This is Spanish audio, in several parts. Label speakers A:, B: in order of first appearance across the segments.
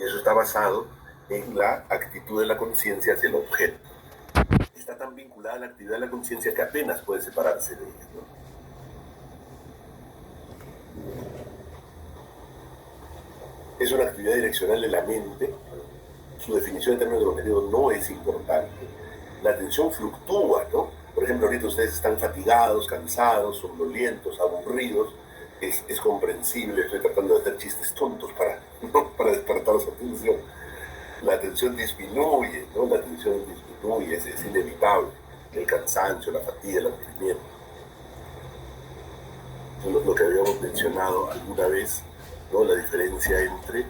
A: Y eso está basado en la actitud de la conciencia hacia el objeto. Está tan vinculada a la actividad de la conciencia que apenas puede separarse de ella, ¿no? Es una actividad direccional de la mente. Su definición en términos de objetivo no es importante. La atención fluctúa, ¿no? Por ejemplo, ahorita ustedes están fatigados, cansados, somnolientos, aburridos. Es comprensible, estoy tratando de hacer chistes tontos ¿no? Para despertar su atención. La atención disminuye, ¿no? La atención disminuye, es inevitable. El cansancio, la fatiga, el aburrimiento. Lo que habíamos mencionado alguna vez, ¿no? La diferencia entre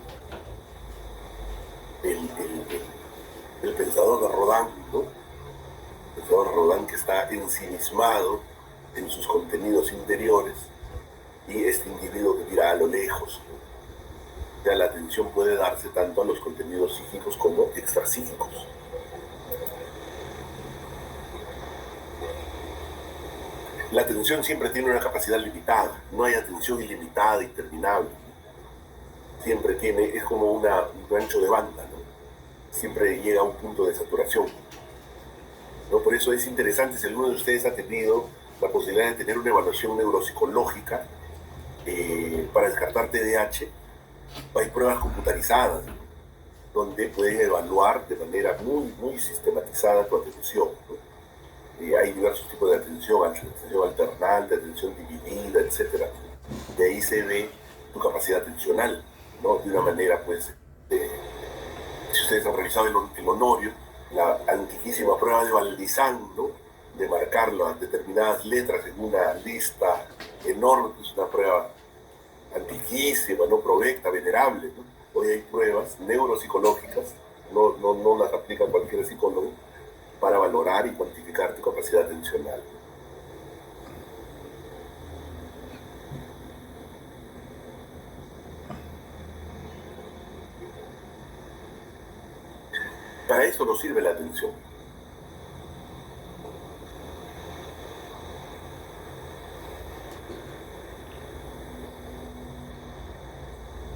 A: el pensador de Rodin, ¿no? El pensador de Rodin que está ensimismado en sus contenidos interiores, y este individuo que mira a lo lejos, ¿no? Ya la atención puede darse tanto a los contenidos psíquicos como extrapsíquicos. La atención siempre tiene una capacidad limitada, no hay atención ilimitada, interminable. Siempre es como un ancho de banda, ¿no? Siempre llega a un punto de saturación, ¿no? Por eso es interesante, si alguno de ustedes ha tenido la posibilidad de tener una evaluación neuropsicológica para descartar TDAH, hay pruebas computarizadas, ¿no? Donde pueden evaluar de manera muy sistematizada tu atención, ¿no? Hay diversos tipos de atención alternante, atención dividida, etc. De ahí se ve tu capacidad atencional, ¿no? De una manera, pues, si ustedes han revisado el Honorio, la antiquísima prueba de Valdizán, ¿no? De marcar las determinadas letras en una lista enorme, es una prueba antiquísima, no provecta, venerable, ¿no? Hoy hay pruebas neuropsicológicas, no las aplica cualquier psicólogo, para valorar y cuantificar tu capacidad atencional. Para eso nos sirve la atención.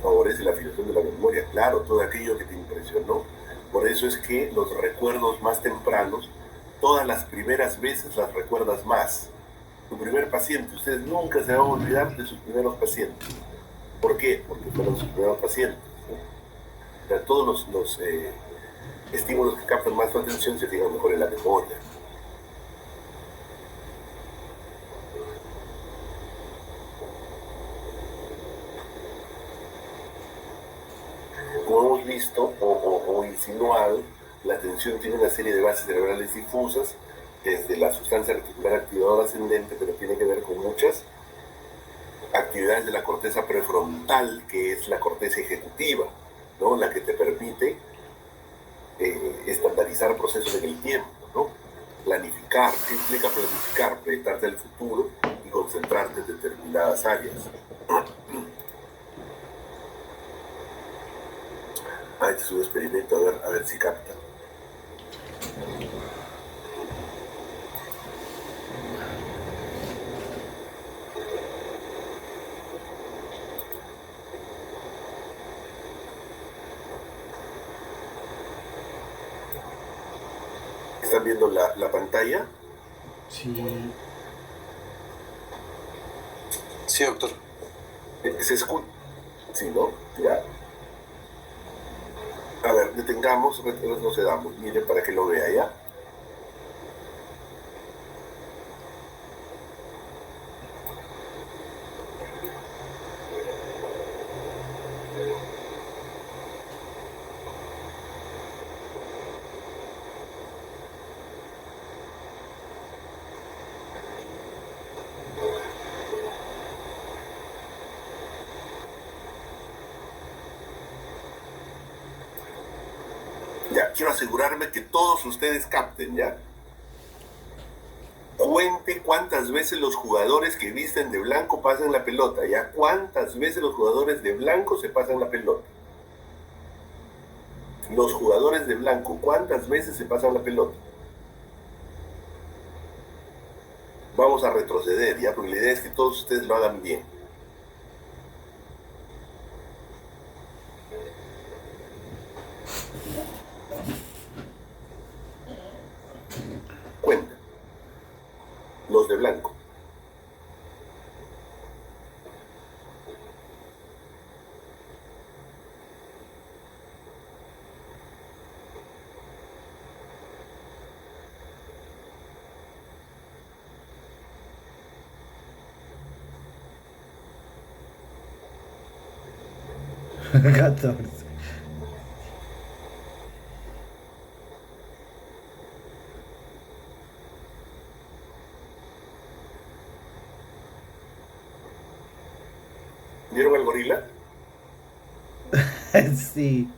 A: Favorece la afinación de la memoria, claro, todo aquello que te impresionó. Por eso es que los recuerdos más tempranos, todas las primeras veces las recuerdas más. Tu primer paciente, ustedes nunca se van a olvidar de sus primeros pacientes. ¿Por qué? Porque fueron sus primeros pacientes, ¿no? O sea, todos los estímulos que captan más tu atención se fijan mejor en la memoria. Como hemos visto o insinuado, la atención tiene una serie de bases cerebrales difusas, desde la sustancia reticular activadora ascendente, pero tiene que ver con muchas actividades de la corteza prefrontal, que es la corteza ejecutiva, ¿no? La que te permite estandarizar procesos en el tiempo, ¿no? Planificar, ¿qué implica planificar? Proyectarte al futuro y concentrarte en determinadas áreas. Este es un experimento, a ver si capta. ¿Están viendo la pantalla?
B: Sí.
C: Sí, doctor.
A: ¿Se escucha? Sí, ¿no? Ya. A ver, detengamos, retrocedamos. Mire, para que lo vea, ¿ya? Ya, quiero asegurarme que todos ustedes capten, ¿ya? Cuente cuántas veces los jugadores que visten de blanco pasan la pelota, ¿ya? ¿Cuántas veces los jugadores de blanco se pasan la pelota? Los jugadores de blanco, ¿cuántas veces se pasan la pelota? Vamos a retroceder, ¿ya? Porque la idea es que todos ustedes lo hagan bien. los de blanco.
B: Catorce.
A: ¿Vieron al gorila?
B: Sí.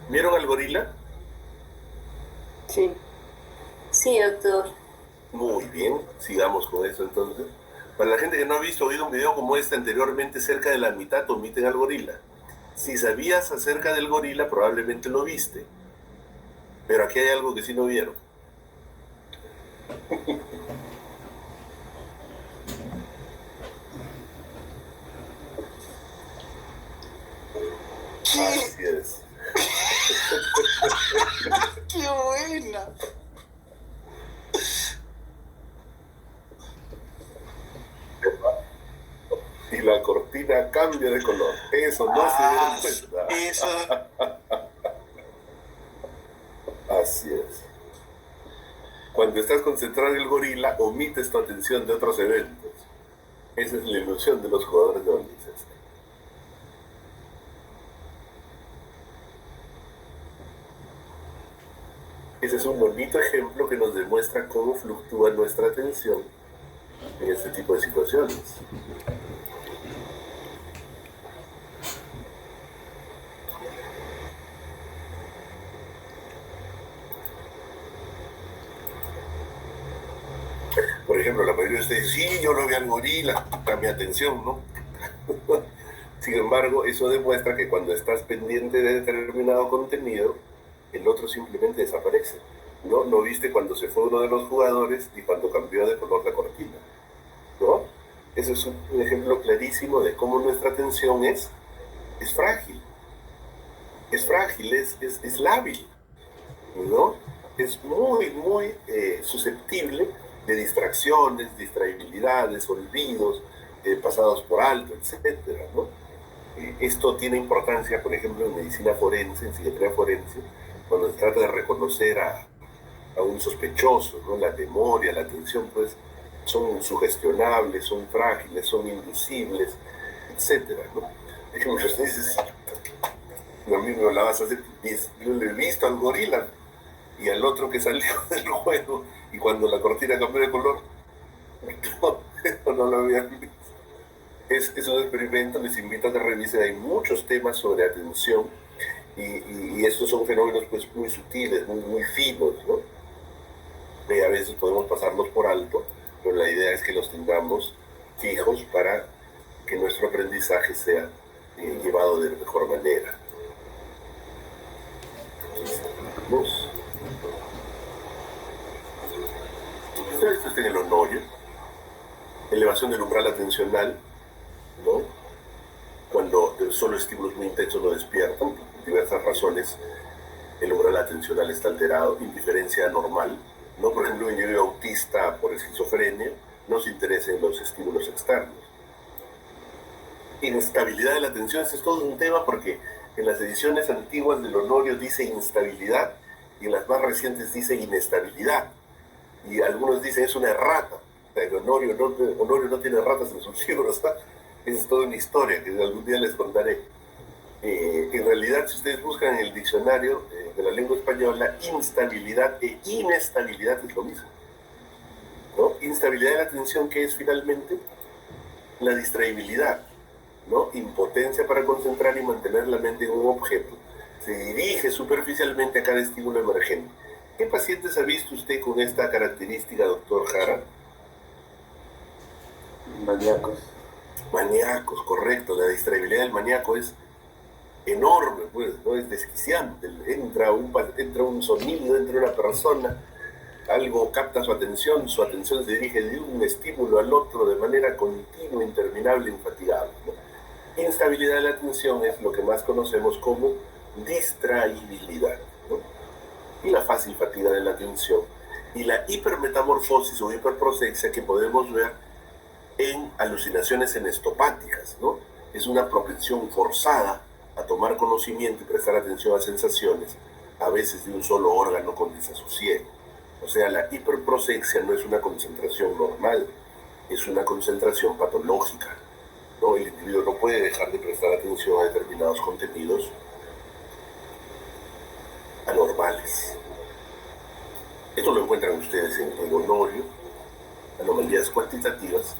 A: ¿Vieron al gorila?
C: Sí. Sí, doctor.
A: Muy bien, sigamos con eso entonces. Para la gente que no ha visto o oído un video como este anteriormente, cerca de la mitad omiten al gorila. Si sabías acerca del gorila, probablemente lo viste. Pero aquí hay algo que sí no vieron. Así es.
C: ¡Qué buena!
A: Y la cortina cambia de color. Eso no se dieron cuenta.
C: Eso.
A: Así es. Cuando estás concentrado en el gorila, omites tu atención de otros eventos. Esa es la ilusión de los jugadores de baloncesto. Ese es un bonito ejemplo que nos demuestra cómo fluctúa nuestra atención en este tipo de situaciones. Por ejemplo, la mayoría de ustedes, sí, yo lo vi al gorila, a mi atención, ¿no? Sin embargo, eso demuestra que cuando estás pendiente de determinado contenido, el otro simplemente desaparece. ¿No? No viste cuando se fue uno de los jugadores y cuando cambió de color la cortina. ¿No? Ese es un ejemplo clarísimo de cómo nuestra atención es frágil. Es frágil, es lábil. ¿No? Es muy susceptible de distracciones, distraibilidades, olvidos, pasados por alto, etcétera, ¿no? Esto tiene importancia, por ejemplo, en medicina forense, en psiquiatría forense, cuando se trata de reconocer a un sospechoso, ¿no? La memoria, la atención, pues, son sugestionables, son frágiles, son inducibles, etcétera, ¿no? Por ejemplo, usted dice, a mí me hablabas hace 10, yo le he visto al gorila y al otro que salió del juego, y cuando la cortina cambió de color, no lo habían visto. Es un experimento, les invito a que revisen, hay muchos temas sobre atención, y estos son fenómenos pues muy sutiles, muy finos, ¿no? Y a veces podemos pasarlos por alto, pero la idea es que los tengamos fijos para que nuestro aprendizaje sea llevado de la mejor manera. Vamos. Esto está en el honorio, elevación del umbral atencional, ¿no? Cuando solo estímulos muy intensos lo despiertan, por diversas razones el umbral atencional está alterado, indiferencia anormal, ¿no? Por ejemplo, un individuo autista por esquizofrenia no se interesa en los estímulos externos. Inestabilidad de la atención, ese es todo un tema porque en las ediciones antiguas del honorio dice instabilidad y en las más recientes dice inestabilidad. Y algunos dicen es una errata. El Honorio no tiene ratas en sus libros, ¿no? Esa es toda una historia que algún día les contaré. En realidad, si ustedes buscan en el diccionario de la lengua española, instabilidad e inestabilidad es lo mismo, ¿no? Instabilidad de la atención, ¿qué es finalmente? La distraibilidad, ¿no? Impotencia para concentrar y mantener la mente en un objeto. Se dirige superficialmente a cada estímulo emergente. ¿Qué pacientes ha visto usted con esta característica, doctor Jara?
C: Maníacos.
A: Maníacos, correcto. La distraibilidad del maníaco es enorme, pues, ¿no? Es desquiciante. Entra un sonido, entra una persona, algo capta su atención se dirige de un estímulo al otro de manera continua, interminable, infatigable, ¿no? Instabilidad de la atención es lo que más conocemos como distraibilidad, ¿no? Y la fácil fatiga de la atención y la hipermetamorfosis o hiperprosexia que podemos ver en alucinaciones enestopáticas, ¿no? Es una propensión forzada a tomar conocimiento y prestar atención a sensaciones, a veces de un solo órgano con desasosiego. O sea, la hiperprosexia no es una concentración normal, es una concentración patológica, ¿no? El individuo no puede dejar de prestar atención a determinados contenidos anormales. Esto lo encuentran ustedes en el Honorio, anomalías cuantitativas,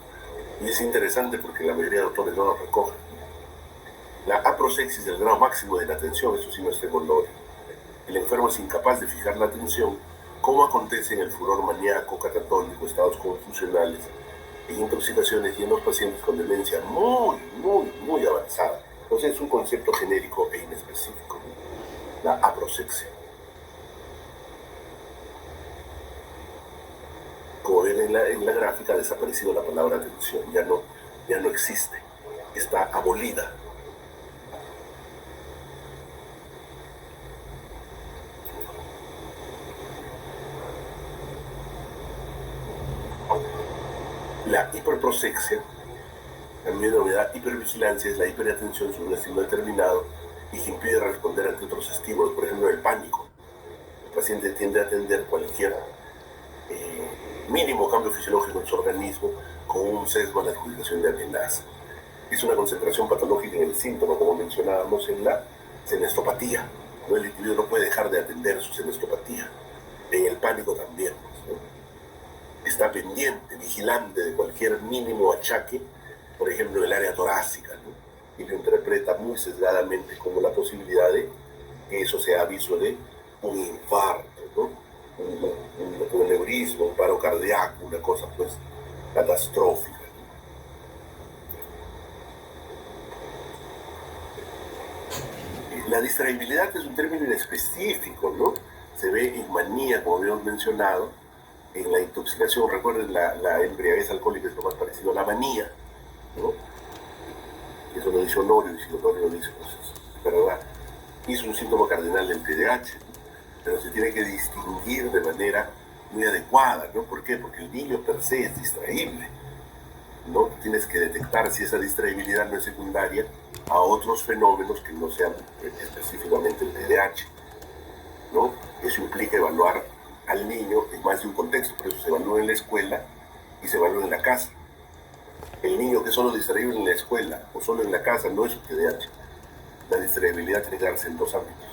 A: y es interesante porque la mayoría de autores no lo recogen. La aproxexis del grado máximo de la atención, eso sí no está en Honorio. El enfermo es incapaz de fijar la atención, como acontece en el furor maníaco, catatónico, estados confusionales, en intoxicaciones y en los pacientes con demencia muy avanzada. Entonces es un concepto genérico e inespecífico, la aproxexia. Como ven en la gráfica, ha desaparecido la palabra atención, ya no existe, está abolida. La hiperprosexia, también denominada hipervigilancia, es la hiperatención sobre un estímulo determinado y que impide responder ante otros estímulos, por ejemplo el pánico. El paciente tiende a atender cualquier mínimo cambio fisiológico en su organismo con un sesgo a la adjudicación de amenaza. Es una concentración patológica en el síntoma, como mencionábamos en la senestopatía. ¿No? El individuo no puede dejar de atender su senestopatía. En el pánico también, ¿no? Está pendiente, vigilante de cualquier mínimo achaque, por ejemplo en el área torácica, ¿no? Y lo interpreta muy sesgadamente como la posibilidad de que eso sea aviso de un infarto, ¿no? Un aneurisma, un paro cardíaco, una cosa pues catastrófica. La distraibilidad es un término inespecífico, ¿no? Se ve en manía, como habíamos mencionado, en la intoxicación. Recuerden, la embriaguez alcohólica es lo más parecido a la manía, ¿no? Eso lo dice Honorio, y si Honorio lo dice, pues es verdad. Y es un síntoma cardinal del TDAH, ¿no? Pero se tiene que distinguir de manera muy adecuada, ¿no? ¿Por qué? Porque el niño per se es distraíble, ¿no? Tienes que detectar si esa distraibilidad no es secundaria a otros fenómenos que no sean específicamente el TDAH, ¿no? Eso implica evaluar al niño en más de un contexto, por eso se evalúa en la escuela y se evalúa en la casa. El niño que es solo distraíble en la escuela o solo en la casa no es un TDAH. La distraibilidad tiene que darse en dos ámbitos.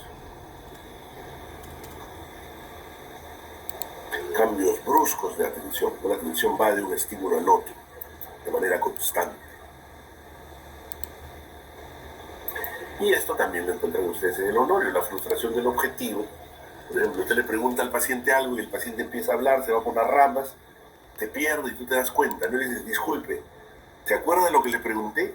A: Cambios bruscos de atención. La atención va de un estímulo al otro, de manera constante. Y esto también lo encuentran ustedes en el Honorio, la frustración del objetivo. Por ejemplo, usted le pregunta al paciente algo y el paciente empieza a hablar, se va por las ramas, te pierde y tú te das cuenta, no le dices, disculpe, ¿se acuerda de lo que le pregunté?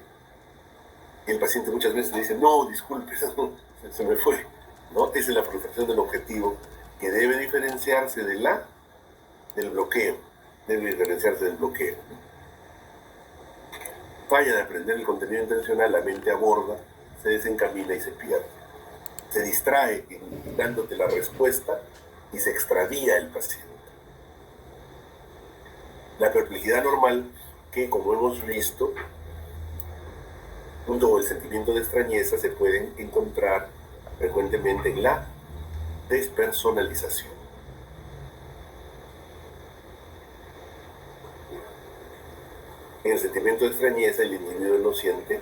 A: Y el paciente muchas veces le dice, no, disculpe, se me fue, ¿no? Esa es la frustración del objetivo, que debe diferenciarse del bloqueo, debe diferenciarse del bloqueo. Falla de aprender el contenido intencional, la mente aborda, se desencamina y se pierde. Se distrae dándote la respuesta y se extravía el paciente. La perplejidad normal, que como hemos visto, junto con el sentimiento de extrañeza, se pueden encontrar frecuentemente en la despersonalización. En el sentimiento de extrañeza, el individuo no siente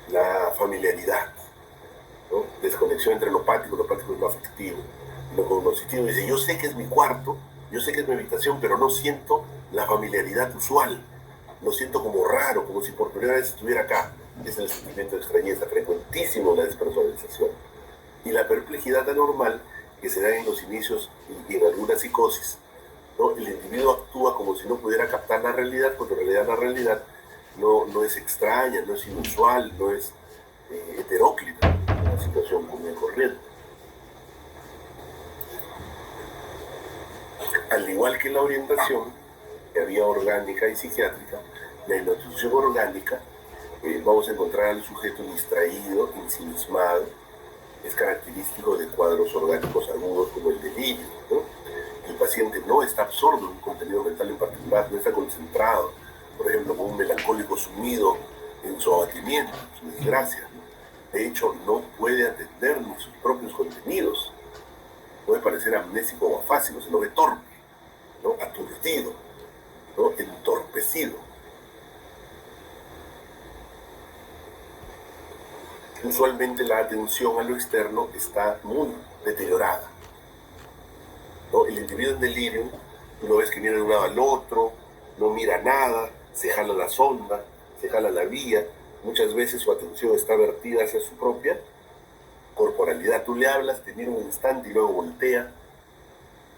A: la familiaridad, ¿no? Desconexión entre lo práctico es lo afectivo. Lo cognoscitivo dice, yo sé que es mi cuarto, yo sé que es mi habitación, pero no siento la familiaridad usual. Lo siento como raro, como si por primera vez estuviera acá. Es el sentimiento de extrañeza, frecuentísimo en la despersonalización. Y la perplejidad anormal, que se da en los inicios y en alguna psicosis, ¿no? El individuo actúa como si no pudiera captar la realidad, porque en realidad la realidad no es extraña, no es inusual, no es heteróclita, una situación común y corriente. Al igual que la orientación, que había orgánica y psiquiátrica, la hipnotización orgánica, vamos a encontrar al sujeto distraído, ensimismado, es característico de cuadros orgánicos agudos como el delirio, ¿no? El paciente no está absorto en un contenido mental en particular, no está concentrado, por ejemplo, como un melancólico sumido en su abatimiento, en su desgracia, ¿no? De hecho, no puede atender ni sus propios contenidos. Puede parecer amnésico o afásico, se lo ve torpe, ¿no? Aturdido, ¿no? Entorpecido. Usualmente la atención a lo externo está muy deteriorada, ¿no? El individuo en delirio, tú lo ves que mira de un lado al otro, no mira nada, se jala la sonda, se jala la vía, muchas veces su atención está vertida hacia su propia corporalidad. Tú le hablas, te mira un instante y luego voltea,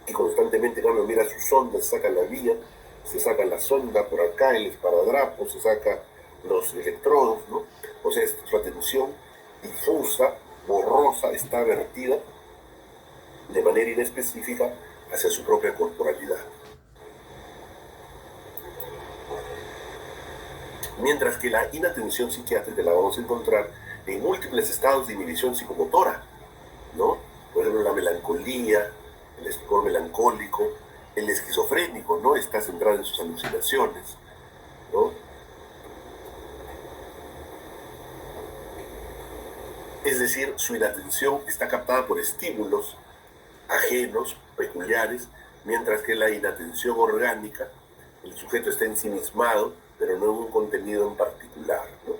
A: y constantemente cuando mira su sonda, se saca la vía, se saca la sonda por acá, el esparadrapo, se saca los electrodos, ¿no? O sea, su atención difusa, borrosa, está vertida de manera inespecífica hacia su propia corporalidad. Mientras que la inatención psiquiátrica la vamos a encontrar en múltiples estados de inhibición psicomotora, ¿no? Por ejemplo, la melancolía, el estupor melancólico, el esquizofrénico, ¿no? Está centrado en sus alucinaciones, ¿no? Es decir, su inatención está captada por estímulos ajenos, peculiares, mientras que la inatención orgánica, el sujeto está ensimismado, pero no en un contenido en particular, ¿no?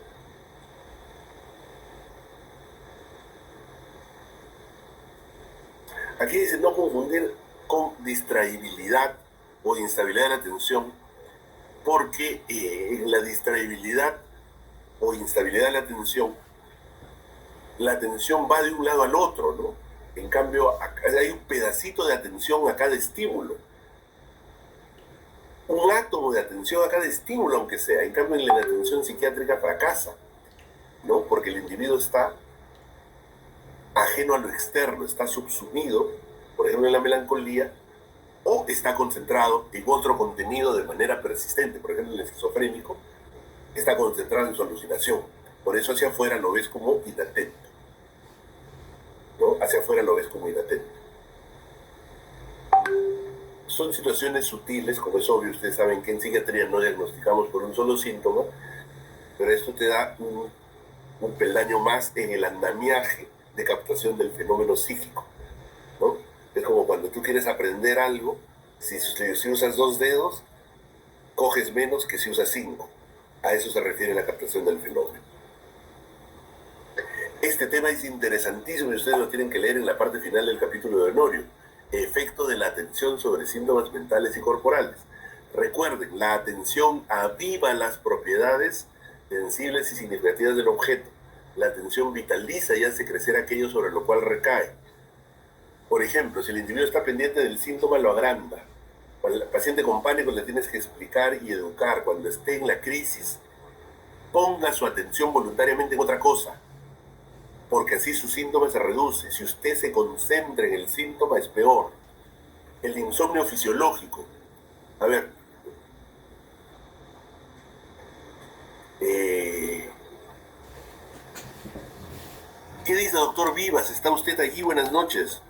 A: Aquí dice no confundir con distraibilidad o instabilidad de la atención, porque en la distraibilidad o instabilidad de la atención va de un lado al otro, ¿no? En cambio, hay un pedacito de atención a cada estímulo. Un átomo de atención a cada estímulo, aunque sea. En cambio, en la atención psiquiátrica fracasa, ¿no? Porque el individuo está ajeno a lo externo, está subsumido, por ejemplo, en la melancolía, o está concentrado en otro contenido de manera persistente. Por ejemplo, el esquizofrénico está concentrado en su alucinación. Por eso hacia afuera lo ves como inatento, ¿no? Hacia afuera lo ves como inatento. Son situaciones sutiles, como es obvio, ustedes saben que en psiquiatría no diagnosticamos por un solo síntoma, pero esto te da un peldaño más en el andamiaje de captación del fenómeno psíquico, ¿no? Es como cuando tú quieres aprender algo, si usas 2 dedos, coges menos que si usas 5. A eso se refiere la captación del fenómeno. Este tema es interesantísimo y ustedes lo tienen que leer en la parte final del capítulo de Honorio. Efecto de la atención sobre síntomas mentales y corporales. Recuerden, la atención aviva las propiedades sensibles y significativas del objeto. La atención vitaliza y hace crecer aquello sobre lo cual recae. Por ejemplo, si el individuo está pendiente del síntoma, lo agranda. Al paciente con pánico le tienes que explicar y educar. Cuando esté en la crisis, ponga su atención voluntariamente en otra cosa, porque así su síntoma se reduce. Si usted se concentra en el síntoma, es peor. El insomnio fisiológico. A ver. ¿Qué dice doctor Vivas? ¿Está usted allí? Buenas noches.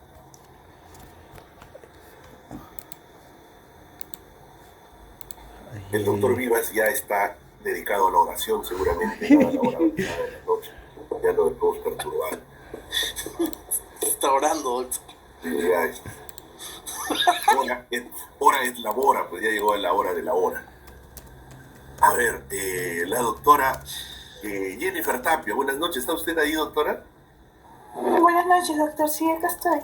A: El doctor Vivas ya está dedicado a la oración, seguramente, a la hora de la noche. Ya no le podemos perturbar.
C: Está orando, doctor.
A: Ya es. Hora es la hora, pues ya llegó la hora de la hora. A ver, la doctora Jennifer Tapia, buenas noches. ¿Está usted ahí, doctora?
D: Buenas noches, doctor. Sí, acá estoy.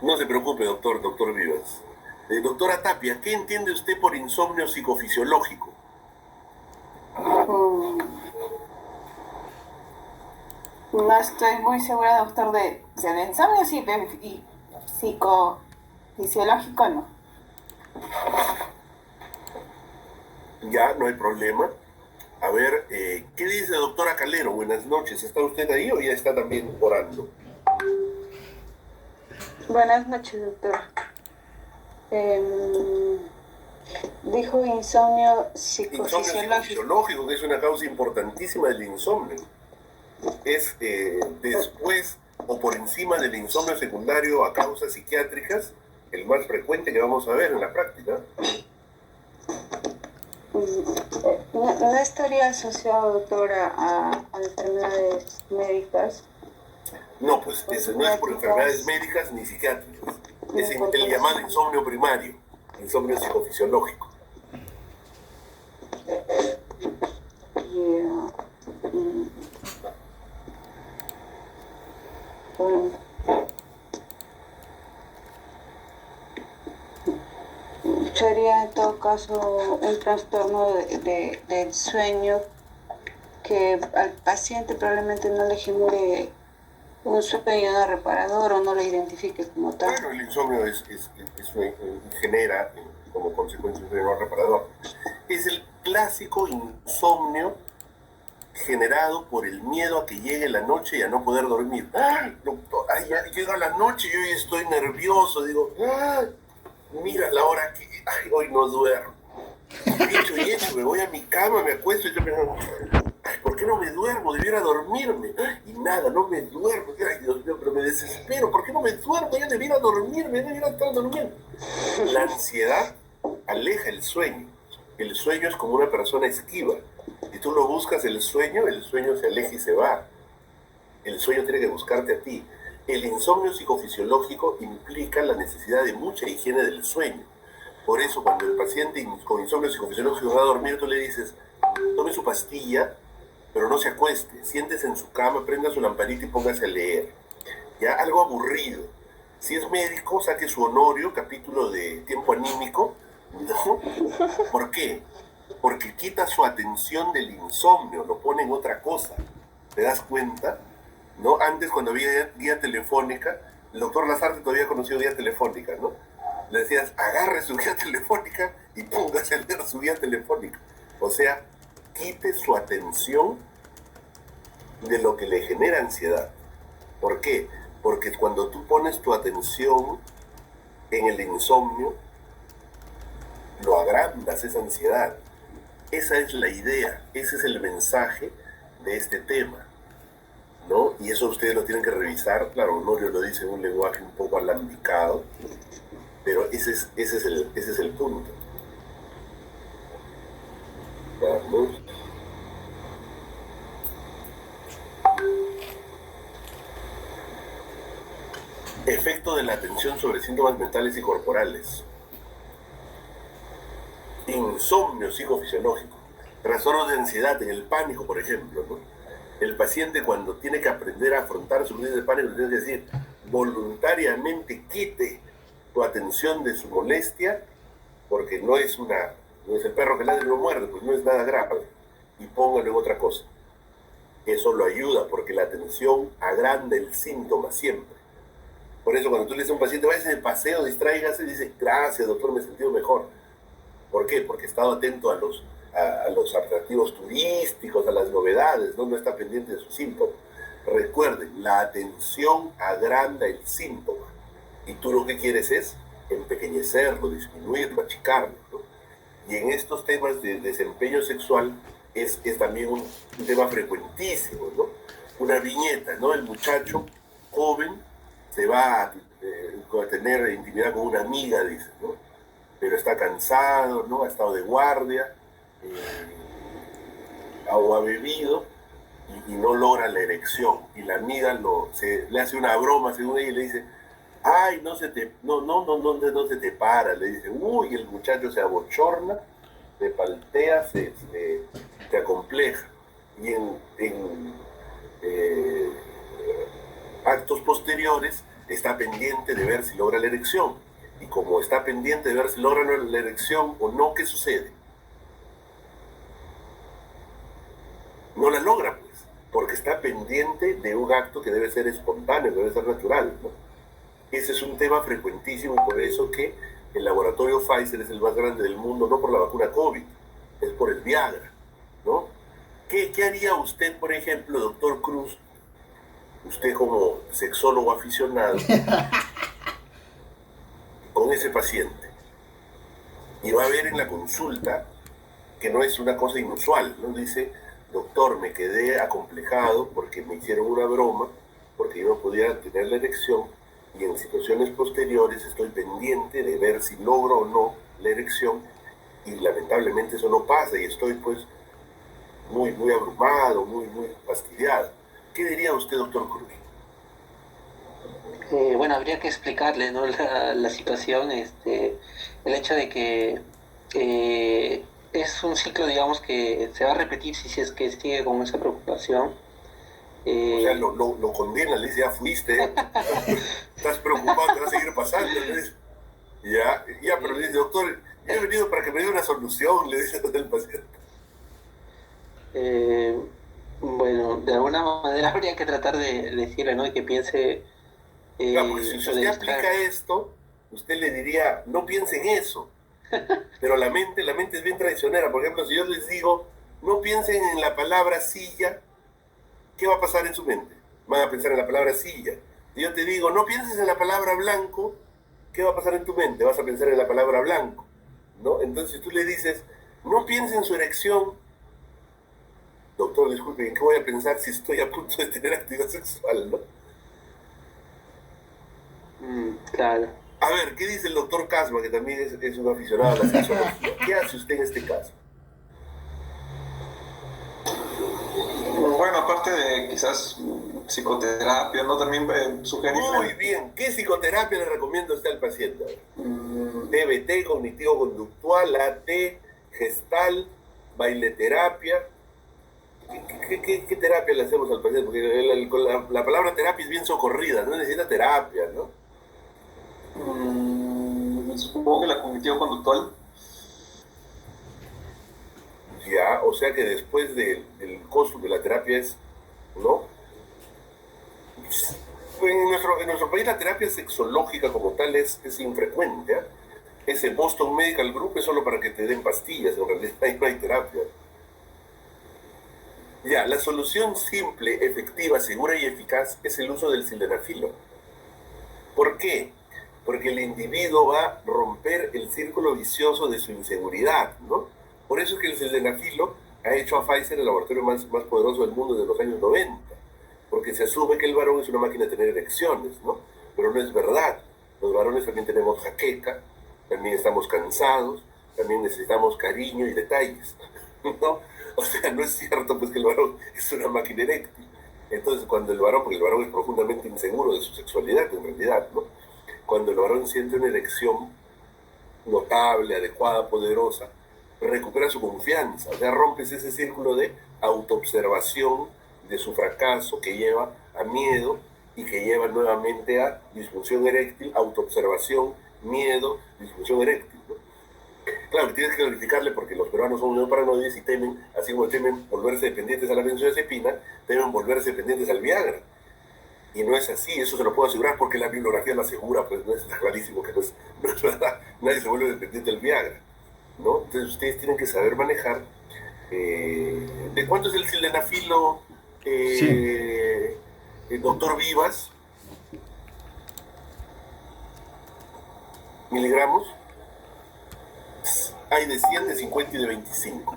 A: No se preocupe, doctor Vivas. Doctora Tapia, ¿qué entiende usted por insomnio psicofisiológico?
D: No estoy muy segura, doctor, de insomnio sí, y psicofisiológico no.
A: Ya, no hay problema. A ver, ¿qué dice la doctora Calero? Buenas noches. ¿Está usted ahí o ya está también orando?
E: Buenas noches, doctor. Dijo insomnio
A: Insomnio
E: psicofisiológico.
A: psicofisiológico, que es una causa importantísima del insomnio. Es después o por encima del insomnio secundario a causas psiquiátricas, el más frecuente que vamos a ver en la práctica.
E: ¿No estaría asociado, doctora, a enfermedades médicas?
A: No, pues eso no es por enfermedades médicas ni psiquiátricas. Es el llamado insomnio primario, insomnio psicofisiológico.
E: Bueno, sería en todo caso un trastorno del sueño que al paciente probablemente no le genere un sueño no reparador o no lo identifique como tal.
A: Bueno, el insomnio genera como consecuencia un sueño no reparador. Es el clásico insomnio generado por el miedo a que llegue la noche y a no poder dormir. ¡Ay, doctor! ¡Ay, ya llega la noche! Yo ya estoy nervioso. Digo, ¡ay! Mira la hora que... ¡Ay, hoy no duermo! Dicho y hecho, me voy a mi cama, me acuesto y yo pensando, ay, ¿por qué no me duermo? Debiera dormirme. Y nada, no me duermo. Ay, Dios mío, pero me desespero. ¿Por qué no me duermo? Ya debiera dormirme, debiera estar durmiendo. La ansiedad aleja el sueño. El sueño es como una persona esquiva. Si tú lo buscas el sueño se aleja y se va. El sueño tiene que buscarte a ti. El insomnio psicofisiológico implica la necesidad de mucha higiene del sueño. Por eso, cuando el paciente con insomnio psicofisiológico va a dormir, tú le dices, tome su pastilla, pero no se acueste. Siéntese en su cama, prenda su lamparita y póngase a leer. Ya, algo aburrido. Si es médico, saque su Honorio, capítulo de tiempo anímico. ¿No? ¿Por qué? Porque quita su atención del insomnio, lo pone en otra cosa. ¿Te das cuenta? ¿No? Antes, cuando había guía telefónica, el doctor Lazarte todavía conoció guía telefónica, ¿no? Le decías, agarre su guía telefónica y póngase a leer su guía telefónica. O sea, quite su atención de lo que le genera ansiedad. ¿Por qué? Porque cuando tú pones tu atención en el insomnio, lo agrandas esa ansiedad. Esa es la idea, ese es el mensaje de este tema, ¿no? Y eso ustedes lo tienen que revisar. Claro, Honorio lo dice en un lenguaje un poco alambicado, pero ese es el punto. ¿No? Efecto de la atención sobre síntomas mentales y corporales. Insomnio psicofisiológico, trastornos de ansiedad en el pánico, por ejemplo, ¿no? El paciente, cuando tiene que aprender a afrontar su crisis de pánico, tiene que decir, voluntariamente quite tu atención de su molestia, porque no es el perro que ladra y no muerde, pues no es nada grave, y póngalo en otra cosa. Eso lo ayuda, porque la atención agranda el síntoma siempre. Por eso, cuando tú le dices a un paciente, váyase de paseo, distráigase, dice, gracias, doctor, me he sentido mejor. ¿Por qué? Porque he estado atento a los atractivos turísticos, a las novedades, ¿no? No está pendiente de sus síntomas. Recuerden, la atención agranda el síntoma. Y tú lo que quieres es empequeñecerlo, disminuirlo, achicarlo, ¿no? Y en estos temas de desempeño sexual es también un tema frecuentísimo, ¿no? Una viñeta, ¿no? El muchacho joven se va a tener intimidad con una amiga, dice, ¿no? Pero está cansado, ¿no? Ha estado de guardia, o ha bebido y no logra la erección. Y la amiga le hace una broma, según ella, y le dice, ay, no se te para, le dice, uy, el muchacho se abochorna, se paltea, se acompleja. Y en actos posteriores está pendiente de ver si logra la erección. Y como está pendiente de ver si logra la erección o no, ¿qué sucede? No la logra, pues, porque está pendiente de un acto que debe ser espontáneo, que debe ser natural, ¿no? Ese es un tema frecuentísimo y por eso que el laboratorio Pfizer es el más grande del mundo, no por la vacuna COVID, es por el Viagra, ¿no? ¿Qué haría usted, por ejemplo, doctor Cruz, usted como sexólogo aficionado, con ese paciente? Y va a ver en la consulta que no es una cosa inusual, ¿no? Dice, doctor, me quedé acomplejado porque me hicieron una broma, porque yo no podía tener la erección, y en situaciones posteriores estoy pendiente de ver si logro o no la erección, y lamentablemente eso no pasa y estoy pues muy abrumado, muy fastidiado. ¿Qué diría usted, doctor Cruz?
C: Bueno, habría que explicarle, ¿no? La situación, el hecho de que es un ciclo, digamos, que se va a repetir si es que sigue con esa preocupación.
A: O sea, lo condena, le dice, ya fuiste, estás preocupado, te va a seguir pasando, le dice. Ya, pero le dice, doctor, yo he venido para que me dé una solución, le dice el paciente.
C: Bueno, de alguna manera habría que tratar de decirle, ¿no? Y que piense
A: Claro, porque si usted aplica esto, usted le diría, no piense en eso. Pero la mente es bien traicionera. Por ejemplo, si yo les digo, no piensen en la palabra silla, ¿qué va a pasar en su mente? Van a pensar en la palabra silla. Si yo te digo, no pienses en la palabra blanco, ¿qué va a pasar en tu mente? Vas a pensar en la palabra blanco, ¿no? Entonces, si tú le dices, no piense en su erección, doctor, disculpe, ¿en qué voy a pensar si estoy a punto de tener actividad sexual, no?
C: Claro.
A: A ver, ¿qué dice el doctor Casma, que también es un aficionado a la sexología? ¿Qué hace usted en este caso?
F: Bueno, aparte de quizás psicoterapia, ¿no? También sugerirle...
A: Muy bien. ¿Qué psicoterapia le recomienda usted al paciente? DBT, cognitivo-conductual, AT, gestal, baileterapia. ¿Qué terapia le hacemos al paciente? Porque la palabra terapia es bien socorrida, no necesita terapia, ¿no?
F: Supongo que la cognitivo-conductual.
A: Ya, o sea que después del costo de la terapia es, ¿no? En nuestro país la terapia sexológica como tal es infrecuente, ¿eh? Ese Boston Medical Group es solo para que te den pastillas, en realidad ahí no hay terapia. Ya, la solución simple, efectiva, segura y eficaz es el uso del sildenafilo. ¿Por qué? Porque el individuo va a romper el círculo vicioso de su inseguridad, ¿no? Por eso es que el sildenafilo ha hecho a Pfizer el laboratorio más poderoso del mundo desde los años 90, porque se asume que el varón es una máquina de tener erecciones, ¿no? Pero no es verdad. Los varones también tenemos jaqueca, también estamos cansados, también necesitamos cariño y detalles, ¿no? O sea, no es cierto pues que el varón es una máquina eréctil. Entonces, cuando el varón, porque el varón es profundamente inseguro de su sexualidad en realidad, ¿no? Cuando el varón siente una erección notable, adecuada, poderosa, recupera su confianza, o sea, rompes ese círculo de autoobservación de su fracaso que lleva a miedo y que lleva nuevamente a disfunción eréctil, autoobservación, miedo, disfunción eréctil, ¿no? Claro, tienes que clarificarle porque los peruanos son muy paranoides y temen, así como temen volverse dependientes a la benzodiazepina, temen volverse dependientes al Viagra. Y no es así, eso se lo puedo asegurar porque la bibliografía lo asegura, pues no es clarísimo que no es verdad, nadie se vuelve dependiente del Viagra, ¿no? Entonces ustedes tienen que saber manejar. ¿De cuánto es el sildenafilo, doctor Vivas? ¿Miligramos? Hay de 100, de 50 y de 25.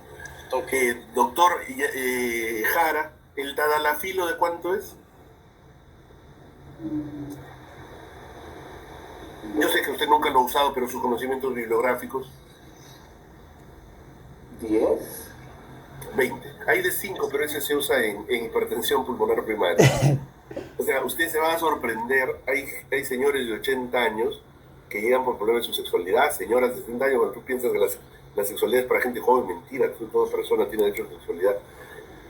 A: Doctor Jara, ¿el tadalafilo de cuánto es? Yo sé que usted nunca lo ha usado, pero sus conocimientos bibliográficos.
C: 10.
A: 20. Hay de 5, pero ese se usa en hipertensión pulmonar primaria. O sea, usted se va a sorprender. Hay señores de 80 años que llegan por problemas de su sexualidad, señoras de 60 años, cuando tú piensas que la sexualidad es para gente joven, mentira, toda persona tiene derecho a la sexualidad.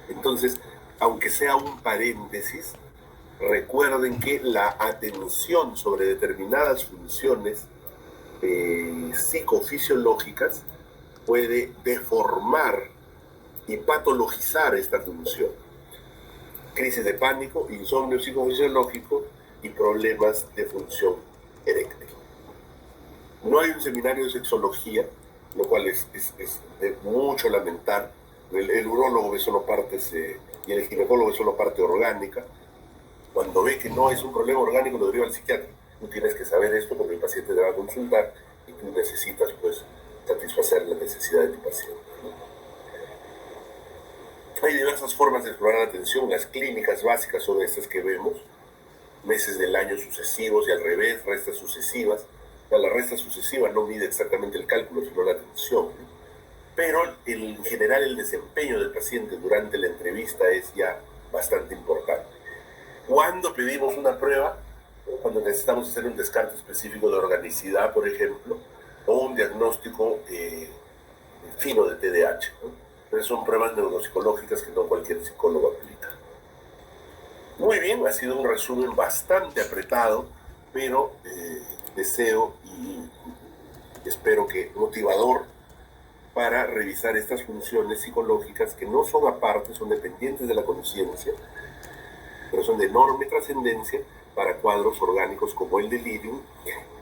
A: Entonces, aunque sea un paréntesis, recuerden que la atención sobre determinadas funciones psicofisiológicas puede deformar y patologizar esta función. Crisis de pánico, insomnio psicofisiológico y problemas de función eréctil. No hay un seminario de sexología, lo cual es de mucho lamentar. El urólogo ve solo partes y el ginecólogo ve solo parte orgánica. Cuando ve que no es un problema orgánico, lo deriva al psiquiatra. Tú tienes que saber esto porque el paciente te va a consultar y tú necesitas, pues, satisfacer la necesidad de tu paciente, ¿no? Hay diversas formas de explorar la atención. Las clínicas básicas son estas que vemos. meses del año sucesivos y al revés, restas sucesivas. O sea, la resta sucesiva no mide exactamente el cálculo, sino la tensión, ¿no? Pero en general el desempeño del paciente durante la entrevista es ya bastante importante. Cuando pedimos una prueba, cuando necesitamos hacer un descarte específico de organicidad, por ejemplo, o un diagnóstico fino de TDAH, ¿no? Pero son pruebas neuropsicológicas que no cualquier psicólogo aplica. Muy bien, ha sido un resumen bastante apretado, pero deseo y espero que motivador para revisar estas funciones psicológicas que no son aparte, son dependientes de la conciencia, pero son de enorme trascendencia para cuadros orgánicos como el delirium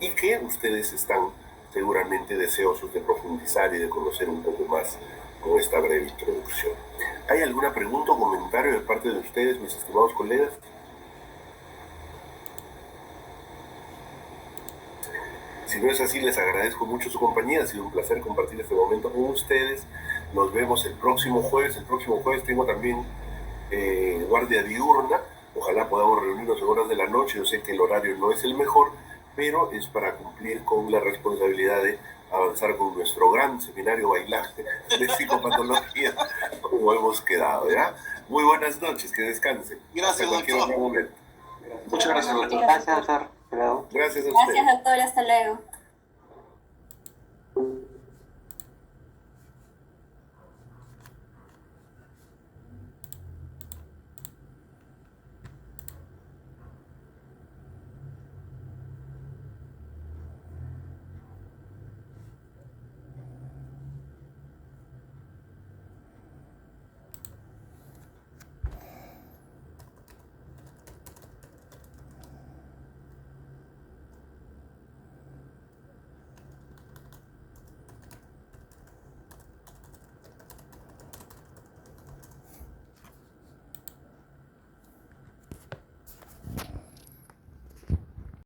A: y que ustedes están seguramente deseosos de profundizar y de conocer un poco más con esta breve introducción. ¿Hay alguna pregunta o comentario de parte de ustedes, mis estimados colegas? Si no es así, les agradezco mucho su compañía. Ha sido un placer compartir este momento con ustedes. Nos vemos el próximo jueves. El próximo jueves tengo también guardia diurna. Ojalá podamos reunirnos en horas de la noche. Yo sé que el horario no es el mejor, pero es para cumplir con la responsabilidad de avanzar con nuestro gran seminario bailaje de psicopatología, como hemos quedado, ¿ya? Muy buenas noches, que descansen.
G: Gracias,
A: Hasta cualquier
G: doctor.
A: otro momento.
F: Muchas gracias, doctor.
C: Gracias, doctor. Hasta luego.
A: Gracias a ustedes.
H: Gracias, doctor. Hasta luego.